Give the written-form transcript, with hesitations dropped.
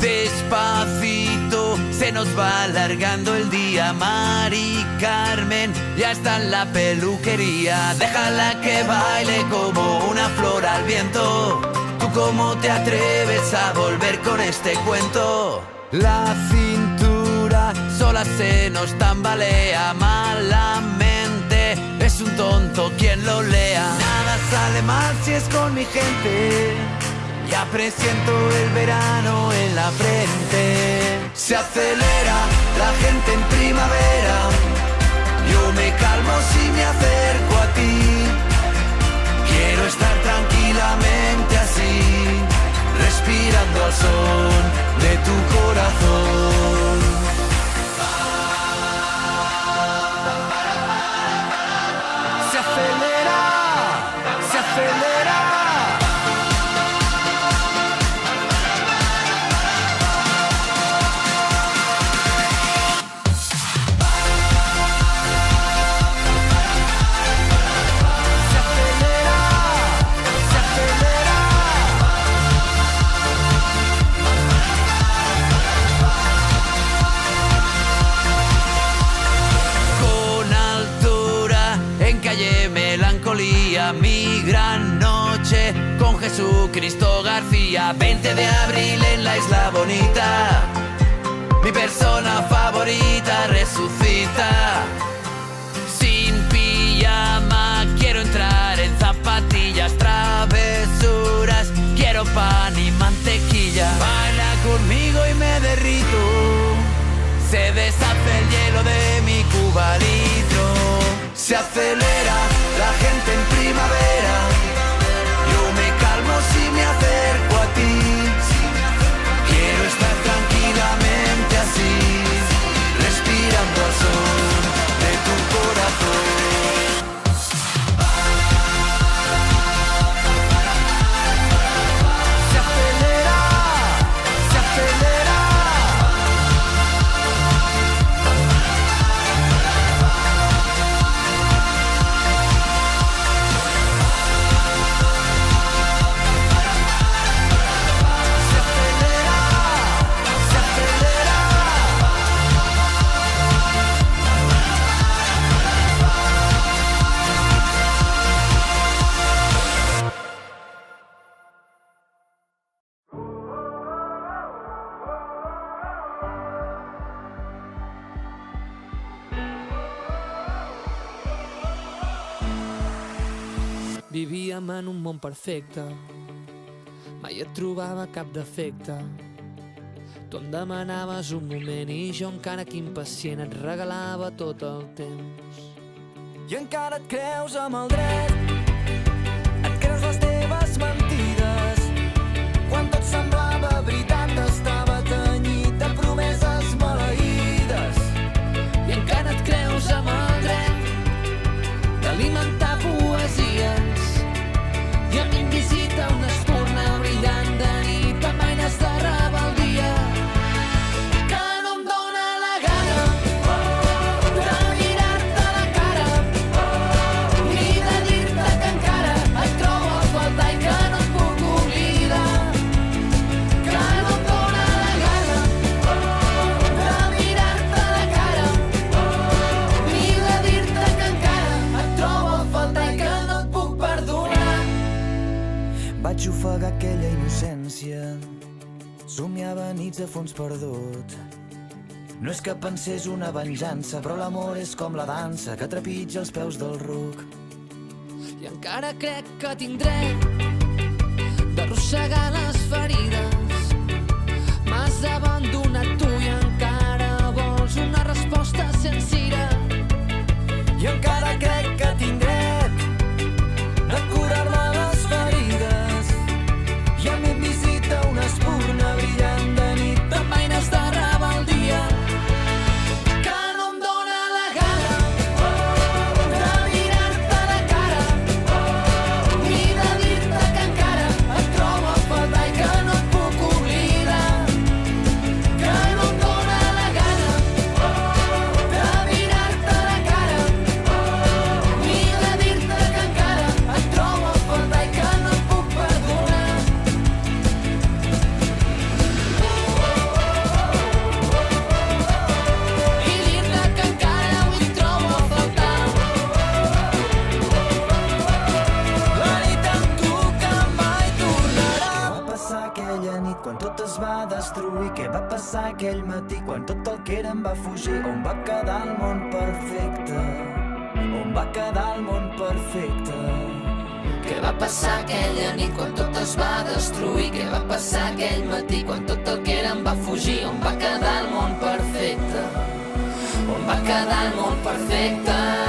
Despacito, se nos va alargando el día. Mari Carmen ya está en la peluquería. Déjala que baile como una flor al viento. ¿Tú cómo te atreves a volver con este cuento? La cintura sola se nos tambalea malamente. Es un tonto quien lo lea. Nada sale mal si es con mi gente. Ya presiento el verano en la frente. Se acelera la gente en primavera. Yo me calmo si me acerco a ti. Quiero estar tranquilamente así, respirando al son de tu corazón. Se acelera, se acelera. Mi gran noche con Jesucristo García. 20 de abril en la Isla Bonita. Mi persona favorita resucita. Sin pijama quiero entrar en zapatillas. Travesuras, quiero pan y mantequilla. Baila conmigo y me derrito. Se deshace el hielo de mi Cuba litro. Se acelera la gente en primavera. Yo me calmo si me acerco a ti. Quiero estar tranquilamente así, respirando al son de tu corazón. Se acelera, se acelera. Vivíem en un món perfecte, mai et trobava cap defecte. Tu em demanaves un moment i jo encara que impacient et regalava tot el temps. I encara et creus amb el dret, et creus les teves mentides. Quan tot semblava veritat estava tenyit de promeses maleïdes. I encara et creus amb el dret d'alimentar poesies. I a mi em visita una espurna brillant de nit amb eines de rebel·lia que no em dóna la gana de mirar-te a la cara ni de dir-te que encara et trobo a faltar i que no et puc oblidar. Que no em dóna la gana de mirar-te a la cara ni de dir-te que encara et trobo a faltar i que no et puc perdonar. Vaig ofegar aquella innocència, somiava nits a fons perdut. No és que pensés una venjança, però l'amor és com la dansa que trepitja els peus del ruc. I encara crec que tinc dret d'arrossegar les ferides. M'has abandonat tu i encara vols una resposta sincera. I encara crec que tinc dret de curar-me les ferides. I a mi em visita una espurna brillant de nit amb eines de rebel·lia que no em dóna la gana de mirar-te a la cara ni de dir-te que encara et trobo a faltar i que no et puc es va destruir. Què va passar aquell matí quan tot el que érem va fugir? On va quedar el món perfecte? On va quedar el món perfecte? Què va passar aquella nit quan tot es va destruir? Què va passar aquell matí quan tot el que érem va fugir? On va quedar el món perfecte? On va quedar el món perfecte?